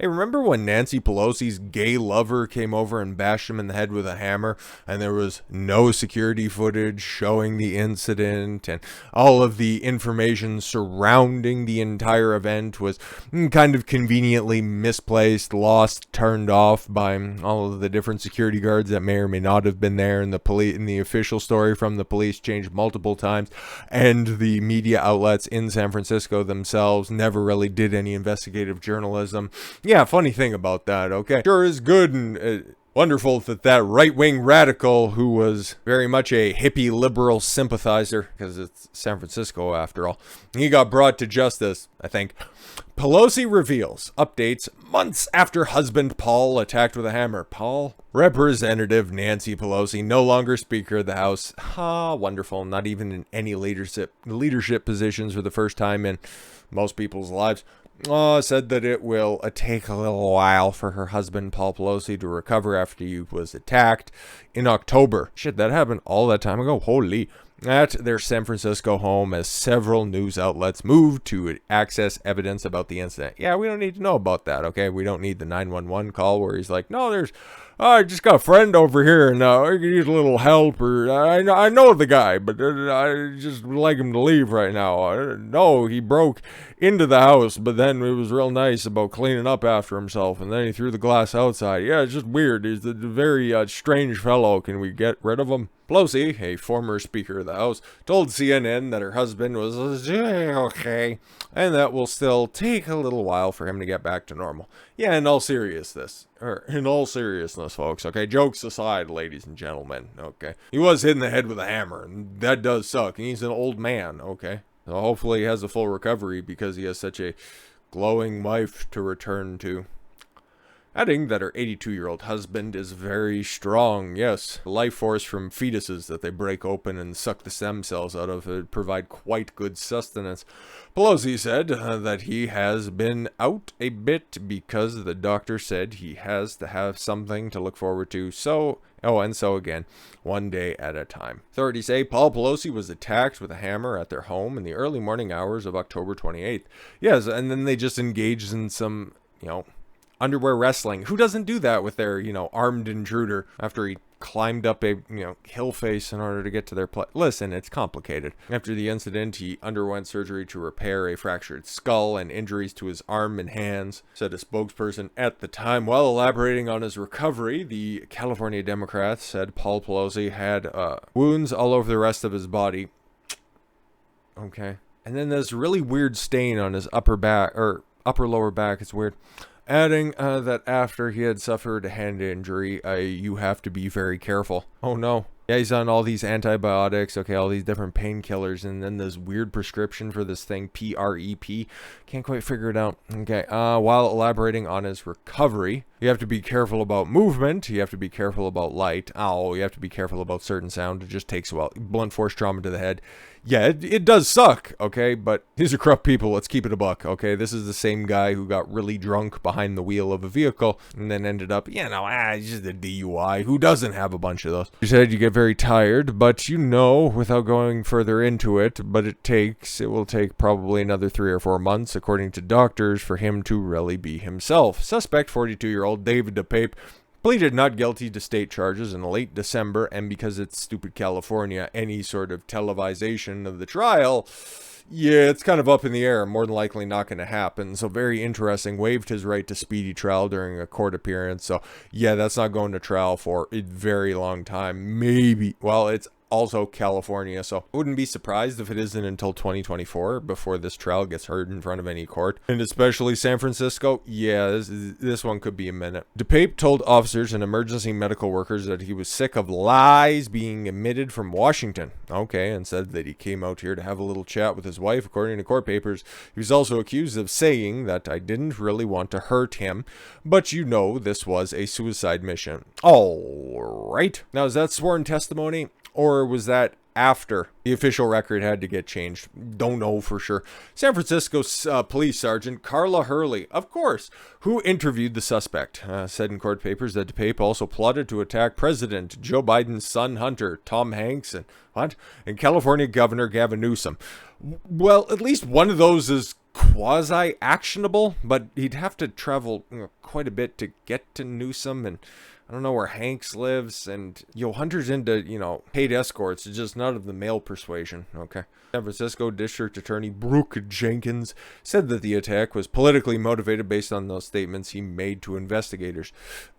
Hey, remember when Nancy Pelosi's gay lover came over and bashed him in the head with a hammer, and there was no security footage showing the incident, and all of the information surrounding the entire event was kind of conveniently misplaced, lost, turned off by all of the different security guards that may or may not have been there, and the official story from the police changed multiple times, and the media outlets in San Francisco themselves never really did any investigative journalism. Yeah, funny thing about that, okay? Sure is good and wonderful that right-wing radical, who was very much a hippie liberal sympathizer, because it's San Francisco after all, he got brought to justice, I think. Pelosi reveals updates months after husband Paul attacked with a hammer. Paul? Representative Nancy Pelosi, no longer Speaker of the House. Wonderful. Not even in any leadership positions for the first time in most people's lives. Said that it will take a little while for her husband, Paul Pelosi, to recover after he was attacked in October. Shit, that happened all that time ago. Holy. At their San Francisco home, as several news outlets moved to access evidence about the incident. Yeah, we don't need to know about that, okay? We don't need the 911 call where he's like, no, I just got a friend over here and I could use a little help, or I know the guy, but I just would like him to leave right now. No, he broke into the house, but then it was real nice about cleaning up after himself, and then he threw the glass outside. Yeah, it's just weird. He's a very strange fellow. Can we get rid of him? Pelosi, a former Speaker of the House, told CNN that her husband was okay, and that will still take a little while for him to get back to normal. Yeah, in all seriousness, folks, okay, jokes aside, ladies and gentlemen, okay, he was hit in the head with a hammer, and that does suck, and he's an old man, okay, so hopefully he has a full recovery because he has such a glowing wife to return to. Adding that her 82-year-old husband is very strong. Yes, life force from fetuses that they break open and suck the stem cells out of provide quite good sustenance. Pelosi said that he has been out a bit because the doctor said he has to have something to look forward to. So again, one day at a time. Authorities say Paul Pelosi was attacked with a hammer at their home in the early morning hours of October 28th. Yes, and then they just engaged in some, underwear wrestling. Who doesn't do that with their, armed intruder after he climbed up a, hill face in order to get to their place? Listen, it's complicated. After the incident, he underwent surgery to repair a fractured skull and injuries to his arm and hands, said a spokesperson at the time. While elaborating on his recovery, the California Democrats said Paul Pelosi had wounds all over the rest of his body. Okay. And then this really weird stain on his upper lower back. It's weird. Adding that after he had suffered a hand injury, you have to be very careful. Oh no. Yeah, he's on all these antibiotics, okay, all these different painkillers, and then this weird prescription for this thing, PrEP. Can't quite figure it out. Okay, while elaborating on his recovery, you have to be careful about movement, you have to be careful about light, you have to be careful about certain sound. It just takes a while. Blunt force trauma to the head. Yeah, it does suck, okay, but these are corrupt people, let's keep it a buck, okay? This is the same guy who got really drunk behind the wheel of a vehicle and then ended up, it's just a DUI. Who doesn't have a bunch of those? You said you get very tired, but without going further into it, but it will take probably another 3 or 4 months, according to doctors, for him to really be himself. Suspect 42-year-old David DePape pleaded not guilty to state charges in late December, and because it's stupid California, any sort of televisation of the trial, it's kind of up in the air, more than likely not going to happen. So very interesting, waived his right to speedy trial during a court appearance. So yeah, that's not going to trial for a very long time. Maybe, it's also California, so I wouldn't be surprised if it isn't until 2024 before this trial gets heard in front of any court. And especially San Francisco, this one could be a minute. DePape told officers and emergency medical workers that he was sick of lies being emitted from Washington. Okay, and said that he came out here to have a little chat with his wife, according to court papers. He was also accused of saying that I didn't really want to hurt him, but this was a suicide mission. All right. Now, is that sworn testimony? Or was that after the official record had to get changed? Don't know for sure. San Francisco Police Sergeant Carla Hurley, of course, who interviewed the suspect, said in court papers that DePape also plotted to attack President Joe Biden's son Hunter, Tom Hanks, and California Governor Gavin Newsom. Well, at least one of those is quasi-actionable, but he'd have to travel quite a bit to get to Newsom, and I don't know where Hanks lives, and Hunter's into, paid escorts. It's just not of the male persuasion, okay? San Francisco District Attorney Brooke Jenkins said that the attack was politically motivated based on those statements he made to investigators.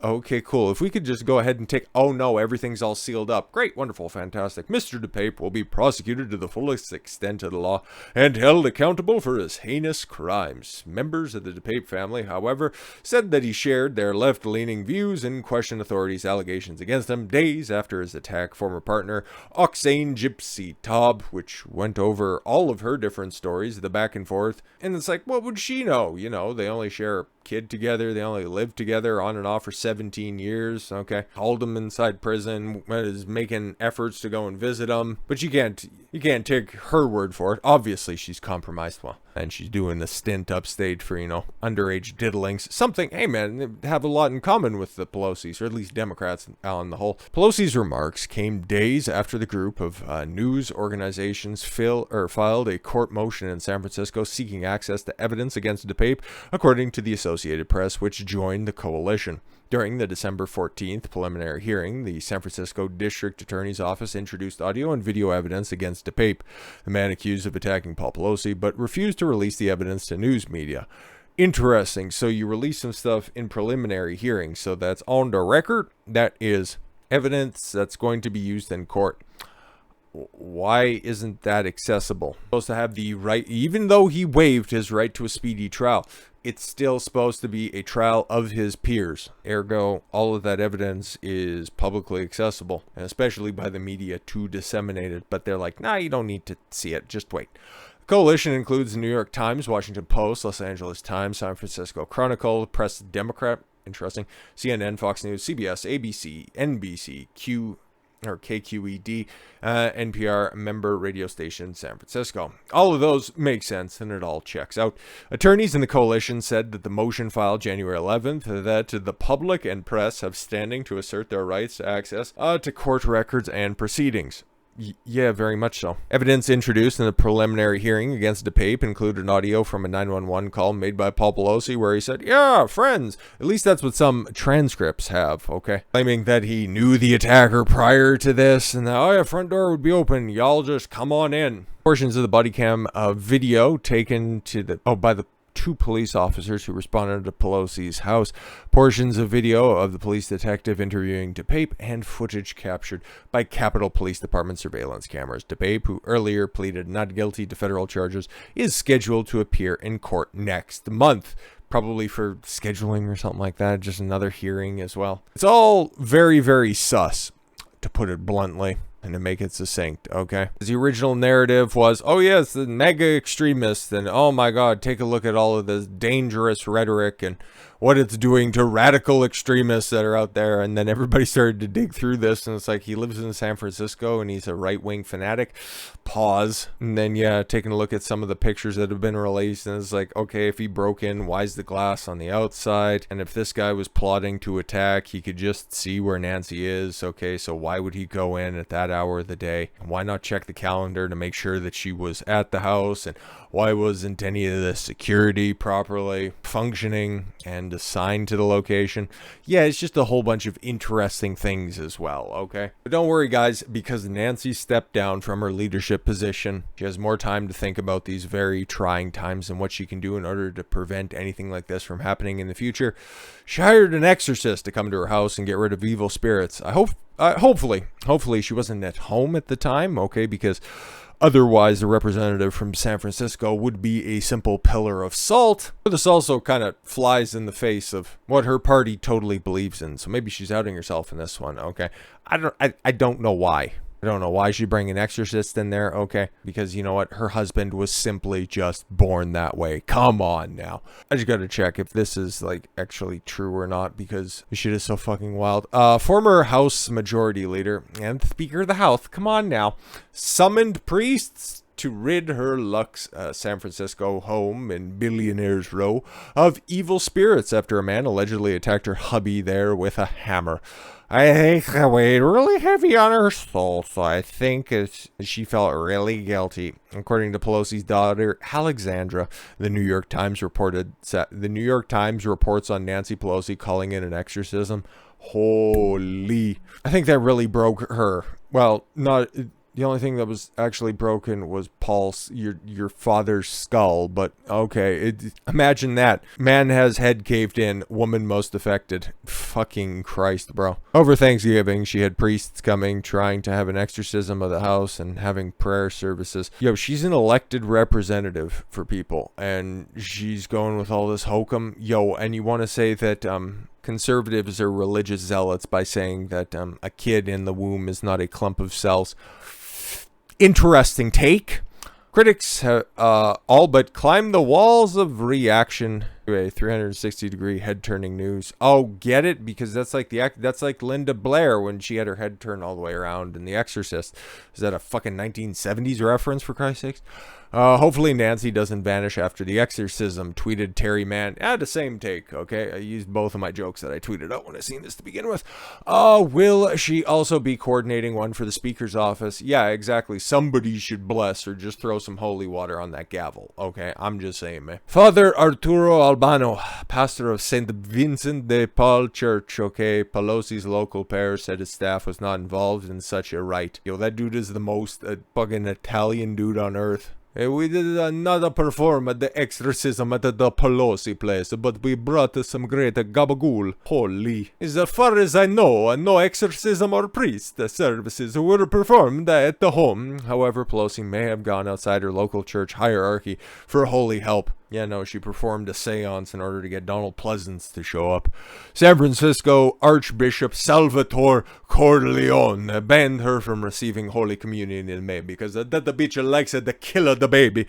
Okay, cool. If we could just go ahead and take, oh no, everything's all sealed up. Great, wonderful, fantastic. Mr. DePape will be prosecuted to the fullest extent of the law and held accountable for his heinous crimes. Members of the DePape family, however, said that he shared their left-leaning views and questioned authorities' allegations against him days after his attack. Former partner Oksane Gypsy Taub, which went over all of her different stories, the back and forth, and it's like, what would she know? They only share a kid together, they only lived together on and off for 17 years, okay? Hauled him inside prison, is making efforts to go and visit him, but you can't take her word for it. Obviously she's compromised, and she's doing the stint upstate for, underage diddlings. Something, hey man, they have a lot in common with the Pelosi's, or at least Democrats on the whole. Pelosi's remarks came days after the group of news organizations filed a court motion in San Francisco seeking access to evidence against DePape, according to the Associated Press, which joined the coalition. During the December 14th preliminary hearing, the San Francisco District Attorney's Office introduced audio and video evidence against DePape, the man accused of attacking Paul Pelosi, but refused to release the evidence to news media. Interesting. So you release some stuff in preliminary hearings, so that's on the record. That is evidence that's going to be used in court. Why isn't that accessible? Supposed to have the right, even though he waived his right to a speedy trial, it's still supposed to be a trial of his peers. Ergo, all of that evidence is publicly accessible, and especially by the media to disseminate it. But they're like, nah, you don't need to see it. Just wait. The coalition includes the New York Times, Washington Post, Los Angeles Times, San Francisco Chronicle, Press Democrat, interesting, CNN, Fox News, CBS, ABC, NBC, KQED, NPR member radio station San Francisco. All of those make sense and it all checks out. Attorneys in the coalition said that the motion filed January 11th that the public and press have standing to assert their rights to access to court records and proceedings. Yeah, very much so. Evidence introduced in the preliminary hearing against DePape included an audio from a 911 call made by Paul Pelosi where he said, yeah, friends. At least that's what some transcripts have, okay? Claiming that he knew the attacker prior to this and that, oh yeah, front door would be open. Y'all just come on in. Portions of the body cam video taken to by the two police officers who responded to Pelosi's house, portions of video of the police detective interviewing DePape, and footage captured by Capitol Police Department surveillance cameras. DePape, who earlier pleaded not guilty to federal charges, is scheduled to appear in court next month. Probably for scheduling or something like that, just another hearing as well. It's all very, very sus, to put it bluntly. And to make it succinct, okay? The original narrative was, oh yes, the mega extremists, and oh my god, take a look at all of this dangerous rhetoric and what it's doing to radical extremists that are out there. And then everybody started to dig through this, and it's like, he lives in San Francisco and he's a right-wing fanatic. Pause. And then, yeah, taking a look at some of the pictures that have been released, and it's like, okay, if he broke in, why's the glass on the outside? And if this guy was plotting to attack, he could just see where Nancy is. Okay, so why would he go in at that hour of the day? Why not check the calendar to make sure that she was at the house? And why wasn't any of the security properly functioning and assigned to the location? Yeah, it's just a whole bunch of interesting things as well, okay? But don't worry, guys, because Nancy stepped down from her leadership position. She has more time to think about these very trying times and what she can do in order to prevent anything like this from happening in the future. She hired an exorcist to come to her house and get rid of evil spirits. Hopefully she wasn't at home at the time, okay, because otherwise the representative from San Francisco would be a simple pillar of salt. But this also kind of flies in the face of what her party totally believes in, so maybe she's outing herself in this one, okay? I don't know why. I don't know why she'd bring an exorcist in there, okay? Because you know what? Her husband was simply just born that way. Come on now. I just gotta check if this is like actually true or not, because this shit is so fucking wild. Former House Majority Leader and Speaker of the House, come on now, summoned priests to rid her Lux San Francisco home in Billionaires Row of evil spirits after a man allegedly attacked her hubby there with a hammer. I think that weighed really heavy on her soul, so I think she felt really guilty. According to Pelosi's daughter, Alexandra, the New York Times reports on Nancy Pelosi calling it an exorcism. Holy. I think that really broke her. Well, not... The only thing that was actually broken was Paul's, your father's skull, but okay, imagine that. Man has head caved in, woman most affected. Fucking Christ, bro. Over Thanksgiving, she had priests coming, trying to have an exorcism of the house and having prayer services. Yo, she's an elected representative for people, and she's going with all this hokum. Yo, and you want to say that, conservatives are religious zealots by saying that a kid in the womb is not a clump of cells. Interesting take. Critics all but climbed the walls of reaction to a 360-degree head-turning news. Oh, get it? Because that's like Linda Blair when she had her head turned all the way around in The Exorcist. Is that a fucking 1970s reference, for Christ's sakes? Hopefully Nancy doesn't vanish after the exorcism, tweeted Terry Mann. The same take, okay? I used both of my jokes that I tweeted out when I seen this to begin with. Will she also be coordinating one for the speaker's office? Yeah, exactly. Somebody should bless or just throw some holy water on that gavel, okay? I'm just saying, man. Father Arturo Albano, pastor of St. Vincent de Paul Church, okay? Pelosi's local parish said his staff was not involved in such a rite. Yo, that dude is the most fucking Italian dude on earth. We did not perform the exorcism at the Pelosi place, but we brought some great gabagool. Holy. As far as I know, no exorcism or priest services were performed at the home. However, Pelosi may have gone outside her local church hierarchy for holy help. Yeah, no, she performed a seance in order to get Donald Pleasance to show up. San Francisco Archbishop Salvatore Corleone banned her from receiving Holy Communion in May because that the bitch likes to kill the baby.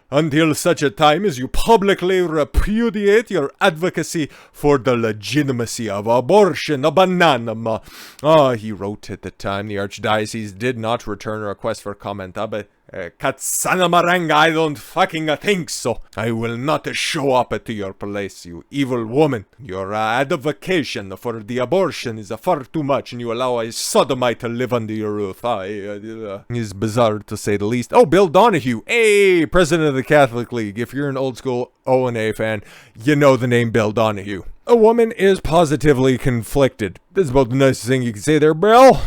Until such a time as you publicly repudiate your advocacy for the legitimacy of abortion, a banana. He wrote at the time. The Archdiocese did not return a request for comment, but Katsana Maranga, I don't fucking think so. I will not show up at your place, you evil woman. Your advocation for the abortion is far too much, and you allow a sodomite to live under your roof. It's bizarre to say the least. Oh, Bill Donahue. Hey, president of the Catholic League. If you're an old school O&A fan, you know the name Bill Donahue. A woman is positively conflicted. That's about the nicest thing you can say there, Bill.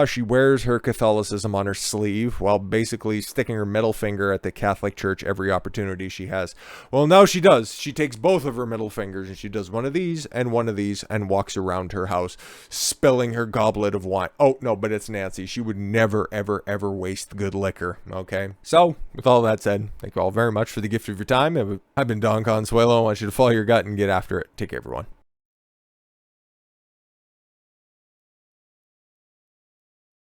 She wears her Catholicism on her sleeve while basically sticking her middle finger at the Catholic Church every opportunity she has. Well, now she does. She takes both of her middle fingers and she does one of these and walks around her house, spilling her goblet of wine. Oh, no, but it's Nancy. She would never, ever, ever waste good liquor, okay? So, with all that said, thank you all very much for the gift of your time. I've been Don Consuelo. I want you to follow your gut and get after it. Take care, everyone.